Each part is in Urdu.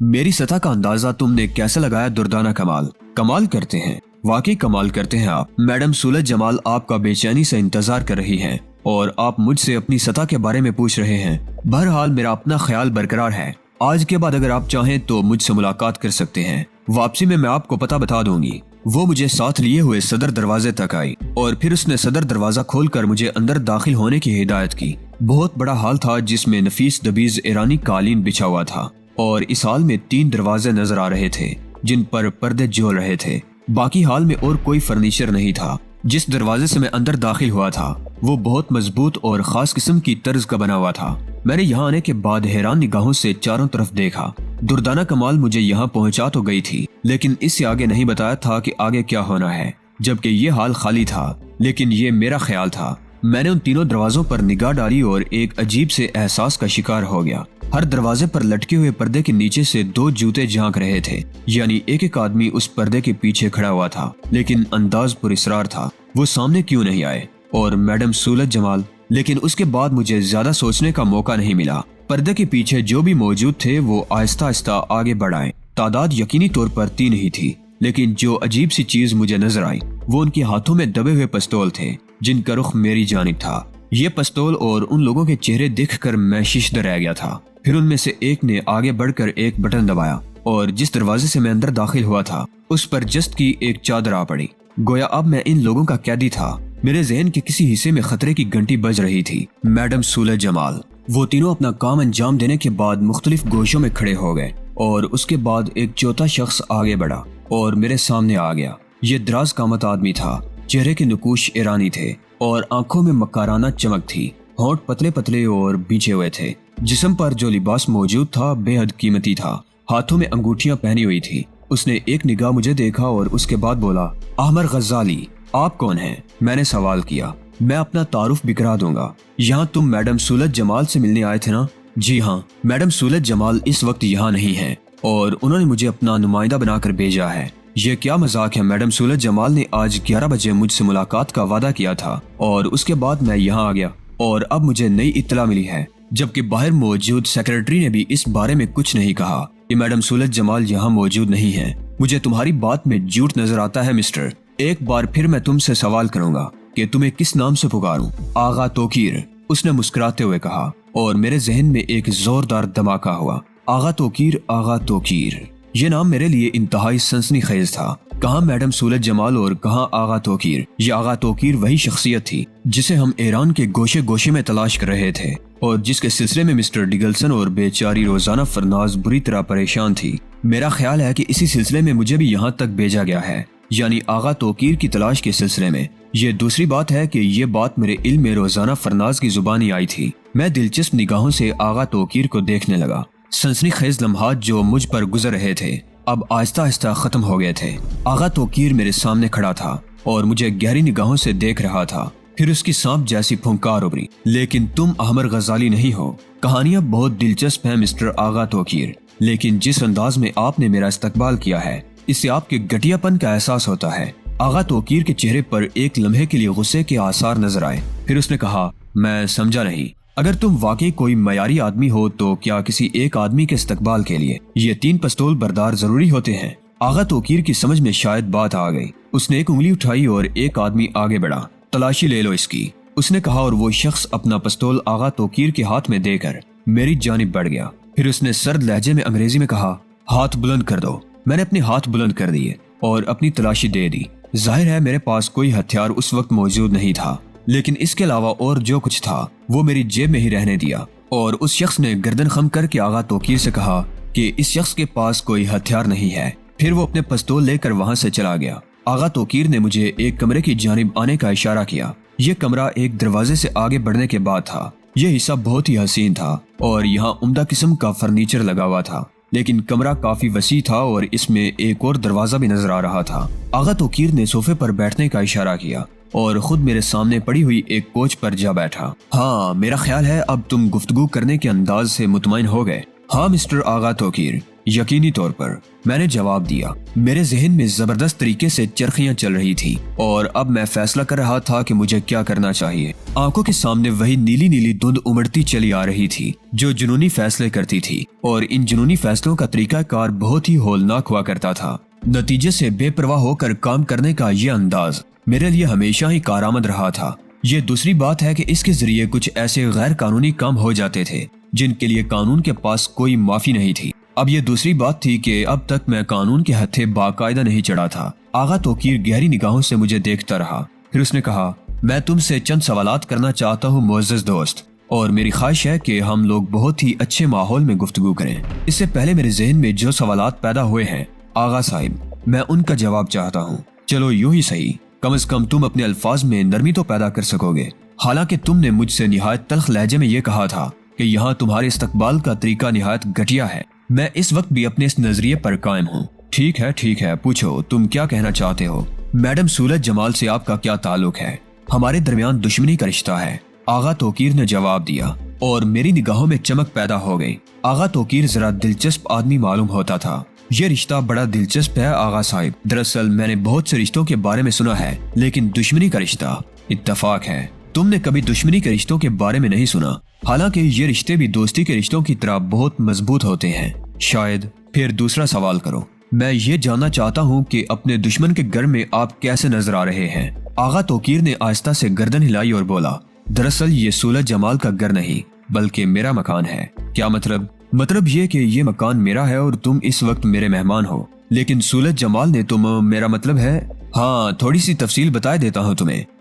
میری سطح کا اندازہ تم نے کیسے لگایا دردانہ کمال؟ کمال کرتے ہیں، واقعی کمال کرتے ہیں آپ۔ میڈم سولت جمال آپ کا بے چینی سے انتظار کر رہی ہیں اور آپ مجھ سے اپنی سطح کے بارے میں پوچھ رہے ہیں۔ بہرحال میرا اپنا خیال برقرار ہے، آج کے بعد اگر آپ چاہیں تو مجھ سے ملاقات کر سکتے ہیں۔ واپسی میں آپ کو پتہ بتا دوں گی۔ وہ مجھے ساتھ لیے ہوئے صدر دروازے تک آئی اور پھر اس نے صدر دروازہ کھول کر مجھے اندر داخل ہونے کی ہدایت کی۔ بہت بڑا ہال تھا جس میں نفیس دبیز ایرانی قالین بچھا ہوا تھا اور اس ہال میں 3 دروازے نظر آ رہے تھے جن پر پردے جھول رہے تھے۔ باقی ہال میں اور کوئی فرنیچر نہیں تھا۔ جس دروازے سے میں اندر داخل ہوا تھا وہ بہت مضبوط اور خاص قسم کی طرز کا بنا ہوا تھا۔ میں نے یہاں آنے کے بعد حیران نگاہوں سے چاروں طرف دیکھا۔ دردانہ کمال مجھے یہاں پہنچا تو گئی تھی لیکن اس سے آگے نہیں بتایا تھا کہ آگے کیا ہونا ہے، جبکہ یہ حال خالی تھا، لیکن یہ میرا خیال تھا۔ میں نے ان تینوں دروازوں پر نگاہ ڈالی اور ایک عجیب سے احساس کا شکار ہو گیا۔ ہر دروازے پر لٹکے ہوئے پردے کے نیچے سے 2 جوتے جھانک رہے تھے، یعنی ایک آدمی اس پردے کے پیچھے کھڑا ہوا تھا، لیکن انداز پر اصرار تھا وہ سامنے کیوں نہیں آئے۔ اور میڈم سولت جمال، لیکن اس کے بعد مجھے زیادہ سوچنے کا موقع نہیں ملا۔ پردے کے پیچھے جو بھی موجود تھے وہ آہستہ آہستہ آگے بڑھ آئے۔ تعداد یقینی طور پر 3 ہی تھی، لیکن جو عجیب سی چیز مجھے نظر آئی وہ ان کے ہاتھوں میں دبے ہوئے پستول تھے جن کا رخ میری جانب تھا۔ یہ پستول اور ان لوگوں کے چہرے دیکھ کر میں ششدر رہ گیا تھا۔ پھر ان میں سے ایک نے آگے بڑھ کر ایک بٹن دبایا اور جس دروازے سے میں اندر داخل ہوا تھا اس پر جست کی ایک چادر آ پڑی، گویا اب میں ان لوگوں کا قیدی تھا۔ میرے ذہن کے کسی حصے میں خطرے کی گھنٹی بج رہی تھی۔ میڈم سولت جمال۔ وہ تینوں اپنا کام انجام دینے کے بعد مختلف گوشوں میں کھڑے ہو گئے اور اس کے بعد ایک چوتھا شخص آگے بڑھا اور میرے سامنے آ گیا۔ یہ دراز قامت آدمی تھا، چہرے کے نقوش ایرانی تھے اور آنکھوں میں مکارانہ چمک تھی۔ ہونٹ پتلے پتلے اور بیچھے ہوئے تھے۔ جسم پر جو لباس موجود تھا بے حد قیمتی تھا۔ ہاتھوں میں انگوٹھیاں پہنی ہوئی تھی۔ اس نے ایک نگاہ مجھے دیکھا اور اس کے بعد بولا، احمر غزالی، آپ کون ہیں؟ میں نے سوال کیا۔ میں اپنا تعارف بھی کرا دوں گا۔ یہاں تم میڈم سولت جمال سے ملنے آئے تھے نا؟ جی ہاں، میڈم سولت جمال اس وقت یہاں نہیں ہیں اور انہوں نے مجھے اپنا نمائندہ بنا کر بھیجا ہے۔ یہ کیا مذاق ہے؟ میڈم سولت جمال نے آج 11 بجے مجھ سے ملاقات کا وعدہ کیا تھا اور اس کے بعد میں یہاں آ گیا اور اب مجھے نئی اطلاع ملی ہے، جبکہ باہر موجود سیکرٹری نے بھی اس بارے میں کچھ نہیں کہا کہ میڈم سولت جمال یہاں موجود نہیں ہیں۔ مجھے تمہاری بات میں جھوٹ نظر آتا ہے مسٹر۔ ایک بار پھر میں تم سے سوال کروں گا کہ تمہیں کس نام سے پکاروں؟ آغا توقیر، اس نے مسکراتے ہوئے کہا اور میرے ذہن میں ایک زوردار دھماکہ ہوا۔ آغا توقیر، آغا توقیر، یہ نام میرے لیے انتہائی سنسنی خیز تھا۔ کہاں میڈم سولت جمال اور کہاں آغا توقیر؟ یہ آغا توقیر وہی شخصیت تھی جسے ہم ایران کے گوشے گوشے میں تلاش کر رہے تھے اور جس کے سلسلے میں مسٹر ڈگلسن اور بیچاری روزانہ فرناز بری طرح پریشان تھی۔ میرا خیال ہے کہ اسی سلسلے میں مجھے بھی یہاں تک بھیجا گیا ہے، یعنی آغا توقیر کی تلاش کے سلسلے میں۔ یہ دوسری بات ہے کہ یہ بات میرے علم میں روزانہ فرناز کی زبانی آئی تھی۔ میں دلچسپ نگاہوں سے آغا توقیر کو دیکھنے لگا۔ سنسنی خیز لمحات جو مجھ پر گزر رہے تھے اب آہستہ آہستہ ختم ہو گئے تھے۔ آغا توقیر میرے سامنے کھڑا تھا اور مجھے گہری نگاہوں سے دیکھ رہا تھا۔ پھر اس کی سانپ جیسی پھنکار ابھری، لیکن تم احمر غزالی نہیں ہو۔ کہانیاں بہت دلچسپ ہیں مسٹر آغا توقیر، لیکن جس انداز میں آپ نے میرا استقبال کیا ہے اس سے آپ کے گھٹیا پن کا احساس ہوتا ہے۔ آغا توقیر کے چہرے پر ایک لمحے کے لیے غصے کے آثار نظر آئے، پھر اس نے کہا، میں سمجھا نہیں۔ اگر تم واقعی کوئی معیاری آدمی ہو تو کیا کسی ایک آدمی کے استقبال کے لیے یہ 3 پستول بردار ضروری ہوتے ہیں؟ آغا توقیر کی سمجھ میں شاید بات آ گئی۔ اس نے ایک انگلی اٹھائی اور ایک آدمی آگے بڑھا۔ تلاشی لے لو اس کی، اس نے کہا اور وہ شخص اپنا پستول آغا توقیر کے ہاتھ میں دے کر میری جانب بڑھ گیا۔ پھر اس نے سرد لہجے میں انگریزی میں کہا، ہاتھ بلند کر دو۔ میں نے اپنے ہاتھ بلند کر دیے اور اپنی تلاشی دے دی۔ ظاہر ہے میرے پاس کوئی ہتھیار اس وقت موجود نہیں تھا، لیکن اس کے علاوہ اور جو کچھ تھا وہ میری جیب میں ہی رہنے دیا۔ اور اس شخص نے گردن خم کر کے آغا توقیر سے کہا کہ اس شخص کے پاس کوئی ہتھیار نہیں ہے۔ پھر وہ اپنے پستول لے کر وہاں سے چلا گیا۔ آغا توقیر نے مجھے ایک کمرے کی جانب آنے کا اشارہ کیا۔ یہ کمرہ ایک دروازے سے آگے بڑھنے کے بعد تھا۔ یہ حصہ بہت ہی حسین تھا اور یہاں عمدہ قسم کا فرنیچر لگا ہوا تھا، لیکن کمرہ کافی وسیع تھا اور اس میں ایک اور دروازہ بھی نظر آ رہا تھا۔ آغا توقیر نے صوفے پر بیٹھنے کا اشارہ کیا اور خود میرے سامنے پڑی ہوئی ایک کوچ پر جا بیٹھا۔ ہاں، میرا خیال ہے اب تم گفتگو کرنے کے انداز سے مطمئن ہو گئے۔ ہاں مسٹر آغا توقیر، یقینی طور پر، میں نے جواب دیا۔ میرے ذہن میں زبردست طریقے سے چرخیاں چل رہی تھی اور اب میں فیصلہ کر رہا تھا کہ مجھے کیا کرنا چاہیے۔ آنکھوں کے سامنے وہی نیلی نیلی دھند امڑتی چلی آ رہی تھی جو جنونی فیصلے کرتی تھی، اور ان جنونی فیصلوں کا طریقہ کار بہت ہی ہولناک ہوا کرتا تھا۔ نتیجے سے بے پرواہ ہو کر کام کرنے کا یہ انداز میرے لیے ہمیشہ ہی کارآمد رہا تھا۔ یہ دوسری بات ہے کہ اس کے ذریعے کچھ ایسے غیر قانونی کام ہو جاتے تھے جن کے لیے قانون کے پاس کوئی معافی نہیں تھی۔ اب یہ دوسری بات تھی کہ اب تک میں قانون کے ہتھے باقاعدہ نہیں چڑھا تھا۔ آغا توقیر گہری نگاہوں سے مجھے دیکھتا رہا، پھر اس نے کہا، میں تم سے چند سوالات کرنا چاہتا ہوں معزز دوست، اور میری خواہش ہے کہ ہم لوگ بہت ہی اچھے ماحول میں گفتگو کریں۔ اس سے پہلے میرے ذہن میں جو سوالات پیدا ہوئے ہیں آغا صاحب، میں ان کا جواب چاہتا ہوں۔ چلو یوں ہی صحیح، کم از کم تم اپنے الفاظ میں نرمی تو پیدا کر سکو گے۔ حالانکہ تم نے مجھ سے نہایت تلخ لہجے میں یہ کہا تھا کہ یہاں تمہارے استقبال کا طریقہ نہایت گھٹیا ہے، میں اس وقت بھی اپنے اس نظریے پر قائم ہوں۔ ٹھیک ہے، پوچھو تم کیا کہنا چاہتے ہو۔ میڈم سولت جمال سے آپ کا کیا تعلق ہے؟ ہمارے درمیان دشمنی کا رشتہ ہے، آغا توقیر نے جواب دیا، اور میری نگاہوں میں چمک پیدا ہو گئی۔ آغا توقیر ذرا دلچسپ آدمی معلوم ہوتا تھا۔ یہ رشتہ بڑا دلچسپ ہے آغا صاحب، دراصل میں نے بہت سے رشتوں کے بارے میں سنا ہے، لیکن دشمنی کا رشتہ، اتفاق ہے تم نے کبھی دشمنی کے رشتوں کے بارے میں نہیں سنا، حالانکہ یہ رشتے بھی دوستی کے رشتوں کی طرح بہت مضبوط ہوتے ہیں شاید۔ پھر دوسرا سوال کرو۔ میں یہ جاننا چاہتا ہوں کہ اپنے دشمن کے گھر میں آپ کیسے نظر آ رہے ہیں؟ آغا توقیر نے آہستہ سے گردن ہلائی اور بولا، دراصل یہ سولت جمال کا گھر نہیں بلکہ میرا مکان ہے۔ کیا مطلب؟ مطلب یہ کہ یہ مکان میرا ہے اور تم اس وقت میرے مہمان ہو، لیکن سولت جمال نے میرا مطلب ہے، ہاں تھوڑی سی تفصیل بتائے دیتا ہوں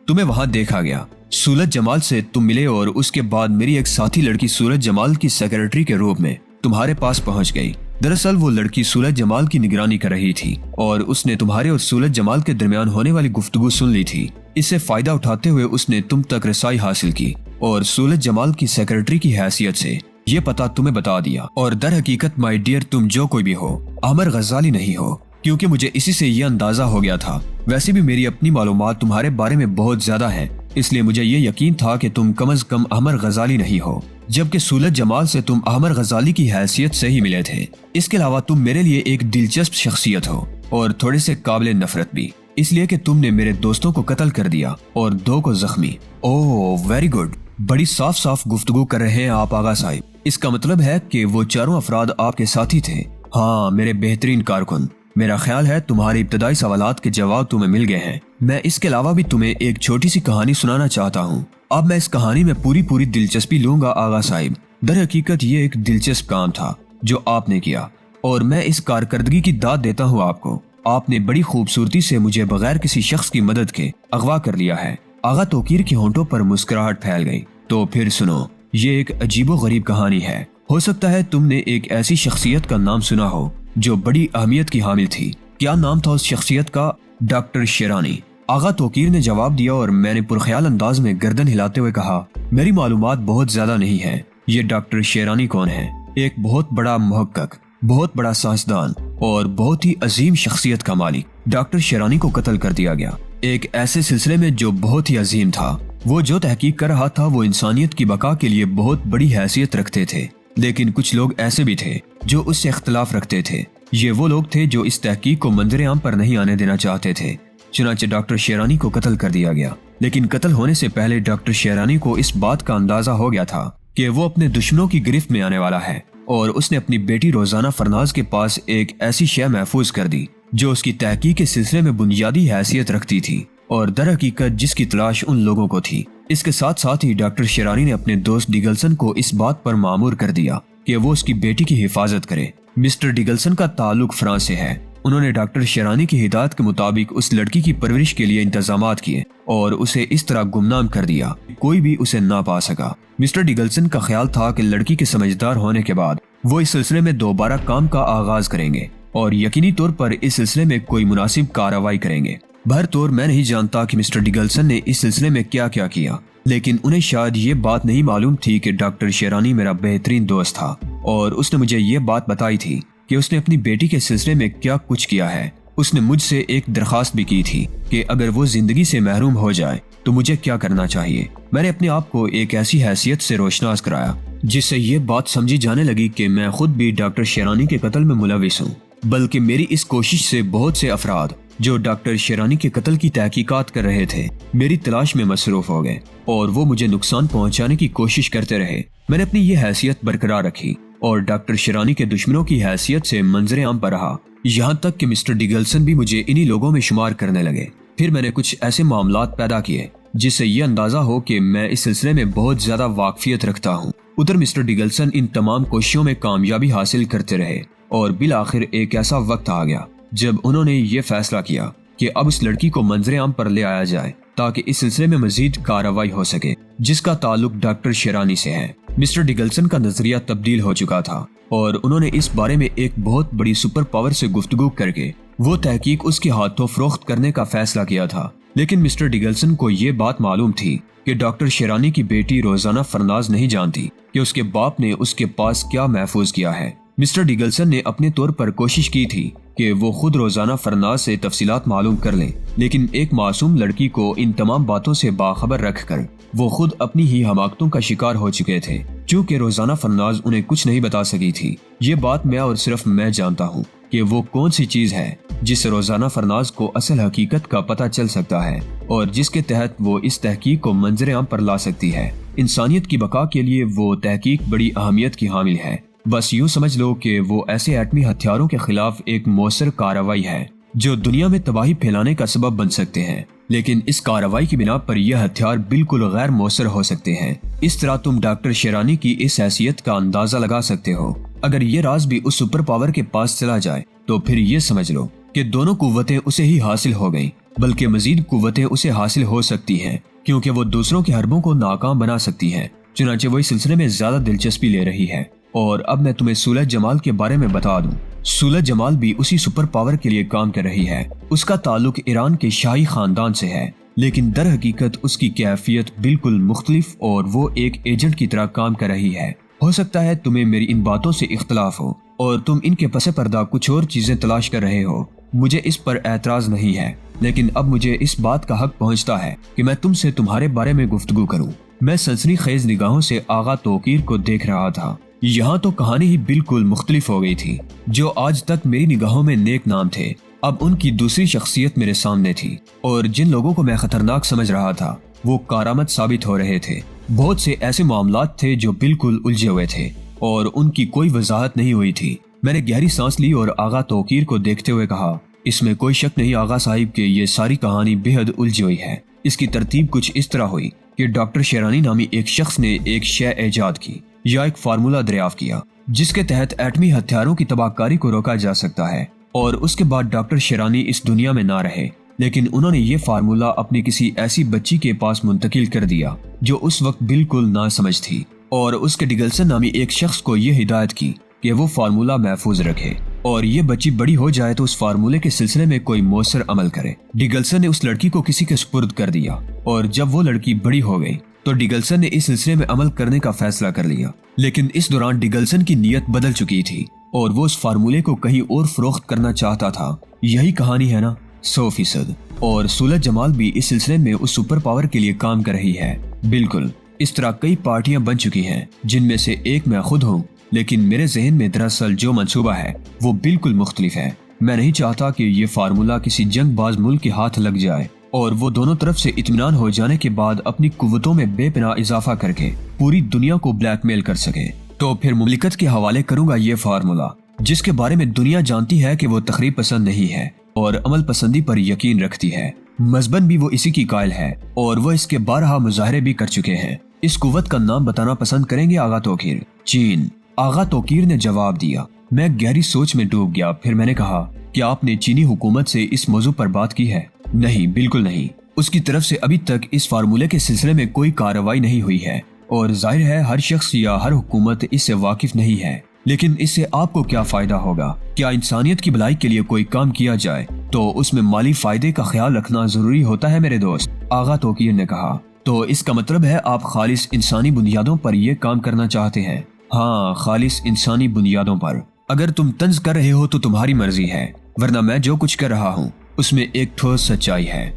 تمہیں وہاں دیکھا گیا، سولت جمال سے تم ملے اور اس کے بعد میری ایک ساتھی لڑکی سولت جمال کی سیکرٹری کے روپ میں تمہارے پاس پہنچ گئی۔ دراصل وہ لڑکی سولت جمال کی نگرانی کر رہی تھی اور اس نے تمہارے اور سولت جمال کے درمیان ہونے والی گفتگو سن لی تھی۔ اس سے فائدہ اٹھاتے ہوئے اس نے تم تک رسائی حاصل کی اور سولت جمال کی سیکرٹری کی حیثیت سے یہ پتہ تمہیں بتا دیا، اور در حقیقت مائی ڈیئر تم جو کوئی بھی ہو، عامر غزالی نہیں ہو، کیونکہ مجھے اسی سے یہ اندازہ ہو گیا تھا۔ ویسے بھی میری اپنی معلومات تمہارے بارے میں بہت زیادہ ہیں، اس لیے مجھے یہ یقین تھا کہ تم کم از کم عامر غزالی نہیں ہو، جبکہ سولت جمال سے تم عامر غزالی کی حیثیت سے ہی ملے تھے۔ اس کے علاوہ تم میرے لیے ایک دلچسپ شخصیت ہو اور تھوڑے سے قابل نفرت بھی، اس لیے کہ تم نے میرے دوستوں کو قتل کر دیا اور 2 کو زخمی۔ اوہ ویری گڈ، بڑی صاف گفتگو کر رہے ہیں آپ آغا صاحب۔ اس کا مطلب ہے کہ وہ 4 افراد آپ کے ساتھی تھے؟ ہاں میرے بہترین کارکن، میرا خیال ہے تمہاری ابتدائی سوالات کے جواب تمہیں مل گئے ہیں۔ میں اس کے علاوہ بھی تمہیں ایک چھوٹی سی کہانی سنانا چاہتا ہوں۔ اب میں اس کہانی میں پوری دلچسپی لوں گا آغا صاحب۔ در حقیقت یہ ایک دلچسپ کام تھا جو آپ نے کیا، اور میں اس کارکردگی کی داد دیتا ہوں آپ کو۔ آپ نے بڑی خوبصورتی سے مجھے بغیر کسی شخص کی مدد کے اغوا کر لیا ہے۔ آغا توقیر کے ہونٹوں پر مسکراہٹ پھیل گئی۔ تو پھر سنو، یہ ایک عجیب و غریب کہانی ہے۔ ہو سکتا ہے تم نے ایک ایسی شخصیت کا نام سنا ہو جو بڑی اہمیت کی حامل تھی۔ کیا نام تھا اس شخصیت کا؟ ڈاکٹر شیرانی، آغا توقیر نے جواب دیا، اور میں نے پرخیال انداز میں گردن ہلاتے ہوئے کہا، میری معلومات بہت زیادہ نہیں ہے۔ یہ ڈاکٹر شیرانی کون ہے؟ ایک بہت بڑا محقق، بہت بڑا سائنسدان اور بہت ہی عظیم شخصیت کا مالک۔ ڈاکٹر شیرانی کو قتل کر دیا گیا ایک ایسے سلسلے میں جو بہت ہی عظیم تھا۔ وہ جو تحقیق کر رہا تھا وہ انسانیت کی بقا کے لیے بہت بڑی حیثیت رکھتے تھے، لیکن کچھ لوگ ایسے بھی تھے جو اس سے اختلاف رکھتے تھے۔ یہ وہ لوگ تھے جو اس تحقیق کو منظر عام پر نہیں آنے دینا چاہتے تھے۔ چنانچہ ڈاکٹر شیرانی کو قتل کر دیا گیا، لیکن قتل ہونے سے پہلے ڈاکٹر شیرانی کو اس بات کا اندازہ ہو گیا تھا کہ وہ اپنے دشمنوں کی گرفت میں آنے والا ہے، اور اس نے اپنی بیٹی روزانہ فرناز کے پاس ایک ایسی شے محفوظ کر دی جو اس کی تحقیق کے سلسلے میں بنیادی حیثیت رکھتی تھی، اور در حقیقت جس کی تلاش ان لوگوں کو تھی۔ اس کے ساتھ ہی ڈاکٹر شیرانی نے اپنے دوست ڈیگلسن کو اس بات پر مامور کر دیا کہ وہ اس کی بیٹی کی حفاظت کرے۔ مسٹر ڈیگلسن کا تعلق فرانس سے ہے۔ انہوں نے ڈاکٹر شیرانی کی ہدایت کے مطابق اس لڑکی کی پرورش کے لیے انتظامات کیے اور اسے اس طرح گمنام کر دیا کوئی بھی اسے نہ پا سکا۔ مسٹر ڈیگلسن کا خیال تھا کہ لڑکی کے سمجھدار ہونے کے بعد وہ اس سلسلے میں دوبارہ کام کا آغاز کریں گے اور یقینی طور پر اس سلسلے میں کوئی مناسب کارروائی کریں گے۔ بہرطور میں نہیں جانتا کہ مسٹر ڈیگلسن نے اس سلسلے میں کیا کیا، لیکن انہیں شاید یہ بات نہیں معلوم تھی کہ ڈاکٹر شیرانی میرا بہترین دوست تھا، اور اس نے مجھے یہ بات بتائی تھی کہ اس نے اپنی بیٹی کے سلسلے میں کیا کچھ کیا ہے۔ اس نے مجھ سے ایک درخواست بھی کی تھی کہ اگر وہ زندگی سے محروم ہو جائے تو مجھے کیا کرنا چاہیے۔ میں نے اپنے آپ کو ایک ایسی حیثیت سے روشناس کرایا جس سے یہ بات سمجھی جانے لگی کہ میں خود بھی ڈاکٹر شیرانی کے قتل میں ملوث ہوں، بلکہ میری اس کوشش سے بہت سے افراد جو ڈاکٹر شیرانی کے قتل کی تحقیقات کر رہے تھے میری تلاش میں مصروف ہو گئے اور وہ مجھے نقصان پہنچانے کی کوشش کرتے رہے۔ میں نے اپنی یہ حیثیت برقرار رکھی اور ڈاکٹر شیرانی کے دشمنوں کی حیثیت سے منظر عام پر رہا، یہاں تک کہ مسٹر ڈگلسن بھی مجھے انہی لوگوں میں شمار کرنے لگے۔ پھر میں نے کچھ ایسے معاملات پیدا کیے جس سے یہ اندازہ ہو کہ میں اس سلسلے میں بہت زیادہ واقفیت رکھتا ہوں۔ ادھر مسٹر ڈگلسن ان تمام کوششوں میں کامیابی حاصل کرتے رہے اور بالآخر ایک ایسا وقت آ گیا جب انہوں نے یہ فیصلہ کیا کہ اب اس لڑکی کو منظر عام پر لے آیا جائے تاکہ اس سلسلے میں مزید کارروائی ہو سکے جس کا تعلق ڈاکٹر شیرانی سے ہے۔ مسٹر ڈگلسن کا نظریہ تبدیل ہو چکا تھا اور انہوں نے اس بارے میں ایک بہت بڑی سپر پاور سے گفتگو کر کے وہ تحقیق اس کے ہاتھوں فروخت کرنے کا فیصلہ کیا تھا۔ لیکن مسٹر ڈگلسن کو یہ بات معلوم تھی کہ ڈاکٹر شیرانی کی بیٹی روزانہ فرناز نہیں جانتی کہ اس کے باپ نے اس کے پاس کیا محفوظ کیا ہے۔ مسٹر ڈگلسن نے اپنے طور پر کوشش کی تھی کہ وہ خود روزانہ فرناز سے تفصیلات معلوم کر لیں، لیکن ایک معصوم لڑکی کو ان تمام باتوں سے باخبر رکھ کر وہ خود اپنی ہی حماقتوں کا شکار ہو چکے تھے، چونکہ روزانہ فرناز انہیں کچھ نہیں بتا سکی تھی۔ یہ بات میں اور صرف میں جانتا ہوں کہ وہ کون سی چیز ہے جس سے روزانہ فرناز کو اصل حقیقت کا پتہ چل سکتا ہے اور جس کے تحت وہ اس تحقیق کو منظر عام پر لا سکتی ہے۔ انسانیت کی بقا کے لیے وہ تحقیق بڑی اہمیت کی حامل ہے۔ بس یوں سمجھ لو کہ وہ ایسے ایٹمی ہتھیاروں کے خلاف ایک مؤثر کارروائی ہے جو دنیا میں تباہی پھیلانے کا سبب بن سکتے ہیں، لیکن اس کارروائی کی بنا پر یہ ہتھیار بالکل غیر مؤثر ہو سکتے ہیں۔ اس طرح تم ڈاکٹر شیرانی کی اس حیثیت کا اندازہ لگا سکتے ہو۔ اگر یہ راز بھی اس سپر پاور کے پاس چلا جائے تو پھر یہ سمجھ لو کہ دونوں قوتیں اسے ہی حاصل ہو گئیں، بلکہ مزید قوتیں اسے حاصل ہو سکتی ہیں کیونکہ وہ دوسروں کے حربوں کو ناکام بنا سکتی ہے۔ چنانچہ وہ اس سلسلے میں زیادہ دلچسپی لے رہی ہے۔ اور اب میں تمہیں سولہ جمال کے بارے میں بتا دوں۔ سولہ جمال بھی اسی سپر پاور کے لیے کام کر رہی ہے۔ اس کا تعلق ایران کے شاہی خاندان سے ہے، لیکن در حقیقت اس کی کیفیت بالکل مختلف اور وہ ایک ایجنٹ کی طرح کام کر رہی ہے۔ ہو سکتا ہے تمہیں میری ان باتوں سے اختلاف ہو اور تم ان کے پس پردہ کچھ اور چیزیں تلاش کر رہے ہو، مجھے اس پر اعتراض نہیں ہے، لیکن اب مجھے اس بات کا حق پہنچتا ہے کہ میں تم سے تمہارے بارے میں گفتگو کروں۔ میں سنسنی خیز نگاہوں سے آغا توقیر کو دیکھ رہا تھا۔ یہاں تو کہانی ہی بالکل مختلف ہو گئی تھی۔ جو آج تک میری نگاہوں میں نیک نام تھے اب ان کی دوسری شخصیت میرے سامنے تھی، اور جن لوگوں کو میں خطرناک سمجھ رہا تھا وہ کارآمد ثابت ہو رہے تھے۔ بہت سے ایسے معاملات تھے جو بالکل الجھے ہوئے تھے اور ان کی کوئی وضاحت نہیں ہوئی تھی۔ میں نے گہری سانس لی اور آغا توقیر کو دیکھتے ہوئے کہا، اس میں کوئی شک نہیں آغا صاحب کہ یہ ساری کہانی بے حد الجھی ہوئی ہے۔ اس کی ترتیب کچھ اس طرح ہوئی کہ ڈاکٹر شیرانی نامی ایک شخص نے ایک شے ایجاد کی یا ایک فارمولہ دریافت کیا جس کے تحت ایٹمی ہتھیاروں کی تباہ کاری کو روکا جا سکتا ہے، اور اس کے بعد ڈاکٹر شیرانی اس دنیا میں نہ رہے، لیکن انہوں نے یہ فارمولہ اپنی کسی ایسی بچی کے پاس منتقل کر دیا جو اس وقت بالکل ناسمجھ تھی، اور اس کے ڈگلسن نامی ایک شخص کو یہ ہدایت کی کہ وہ فارمولہ محفوظ رکھے اور یہ بچی بڑی ہو جائے تو اس فارمولے کے سلسلے میں کوئی مؤثر عمل کرے۔ ڈگلسن نے اس لڑکی کو کسی کے سپرد کر دیا، اور جب وہ لڑکی بڑی ہو گئی تو ڈگلسن نے اس سلسلے میں عمل کرنے کا فیصلہ کر لیا، لیکن اس دوران ڈگلسن کی نیت بدل چکی تھی اور وہ اس فارمولے کو کہیں اور فروخت کرنا چاہتا تھا۔ یہی کہانی ہے نا؟ 100%۔ اور سولہ جمال بھی اس سلسلے میں اس سپر پاور کے لیے کام کر رہی ہے۔ بالکل اس طرح کئی پارٹیاں بن چکی ہیں جن میں سے ایک میں خود ہوں، لیکن میرے ذہن میں دراصل جو منصوبہ ہے وہ بالکل مختلف ہے۔ میں نہیں چاہتا کہ یہ فارمولہ کسی جنگ باز ملک کے ہاتھ لگ جائے اور وہ دونوں طرف سے اطمینان ہو جانے کے بعد اپنی قوتوں میں بے پناہ اضافہ کر کے پوری دنیا کو بلیک میل کر سکے۔ تو پھر مملکت کے حوالے کروں گا یہ فارمولہ، جس کے بارے میں دنیا جانتی ہے کہ وہ تخریب پسند نہیں ہے اور عمل پسندی پر یقین رکھتی ہے۔ مذہباً بھی وہ اسی کی قائل ہے اور وہ اس کے بارہا مظاہرے بھی کر چکے ہیں۔ اس قوت کا نام بتانا پسند کریں گے آغا توقیر؟ چین۔ آغا توقیر نے جواب دیا۔ میں گہری سوچ میں ڈوب گیا۔ پھر میں نے کہا، کیا آپ نے چینی حکومت سے اس موضوع پر بات کی ہے؟ نہیں، بالکل نہیں۔ اس کی طرف سے ابھی تک اس فارمولے کے سلسلے میں کوئی کارروائی نہیں ہوئی ہے، اور ظاہر ہے ہر شخص یا ہر حکومت اس سے واقف نہیں ہے، لیکن اس سے آپ کو کیا فائدہ ہوگا؟ کیا انسانیت کی بھلائی کے لیے کوئی کام کیا جائے تو اس میں مالی فائدے کا خیال رکھنا ضروری ہوتا ہے میرے دوست، آغا توقیر نے کہا۔ تو اس کا مطلب ہے آپ خالص انسانی بنیادوں پر یہ کام کرنا چاہتے ہیں؟ ہاں، خالص انسانی بنیادوں پر۔ اگر تم طنز کر رہے ہو تو تمہاری مرضی ہے، ورنہ میں جو کچھ کر رہا ہوں اس میں ایک ٹھوس سچائی ہے۔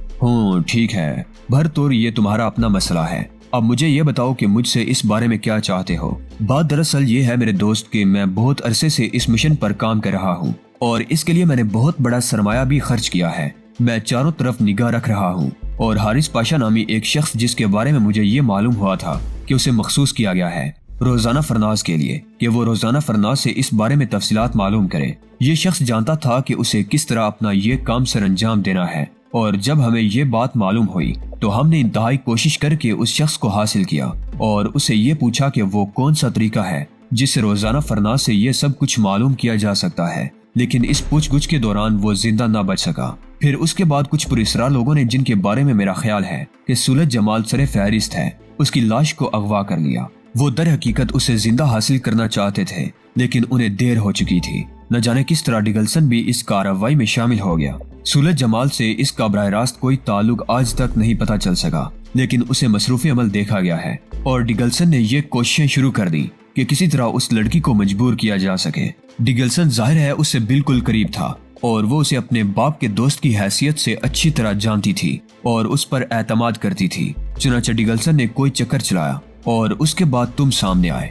ٹھیک ہے، بھر طور یہ تمہارا اپنا مسئلہ ہے، اب مجھے یہ بتاؤ کہ مجھ سے اس بارے میں کیا چاہتے ہو۔ بات دراصل یہ ہے میرے دوست کہ میں بہت عرصے سے اس مشن پر کام کر رہا ہوں اور اس کے لیے میں نے بہت بڑا سرمایہ بھی خرچ کیا ہے۔ میں چاروں طرف نگاہ رکھ رہا ہوں اور حارث پاشا نامی ایک شخص جس کے بارے میں مجھے یہ معلوم ہوا تھا کہ اسے مخصوص کیا گیا ہے روزانہ فرناز کے لیے کہ وہ روزانہ فرناز سے اس بارے میں تفصیلات معلوم کرے۔ یہ شخص جانتا تھا کہ اسے کس طرح اپنا یہ کام سر انجام دینا ہے، اور جب ہمیں یہ بات معلوم ہوئی تو ہم نے انتہائی کوشش کر کے اس شخص کو حاصل کیا اور اسے یہ پوچھا کہ وہ کون سا طریقہ ہے جس سے روزانہ فرناز سے یہ سب کچھ معلوم کیا جا سکتا ہے، لیکن اس پوچھ گچھ کے دوران وہ زندہ نہ بچ سکا۔ پھر اس کے بعد کچھ پراسرار لوگوں نے، جن کے بارے میں میرا خیال ہے کہ سولج جمال سر فہرست ہے، اس کی لاش کو اغوا کر لیا۔ وہ در حقیقت اسے زندہ حاصل کرنا چاہتے تھے، لیکن انہیں دیر ہو چکی تھی۔ نہ جانے کس طرح ڈگلسن بھی اس کارروائی میں شامل ہو گیا۔ سولج جمال سے اس کا براہ راست کوئی تعلق آج تک نہیں پتہ چل سکا، لیکن اسے مصروف عمل دیکھا گیا ہے اور ڈگلسن نے یہ کوششیں شروع کر دی کہ کسی طرح اس لڑکی کو مجبور کیا جا سکے۔ ڈگلسن ظاہر ہے اس سے بالکل قریب تھا اور وہ اسے اپنے باپ کے دوست کی حیثیت سے اچھی طرح جانتی تھی اور اس پر اعتماد کرتی تھی۔ چنانچہ ڈگلسن نے کوئی چکر چلایا اور اس کے بعد تم سامنے آئے۔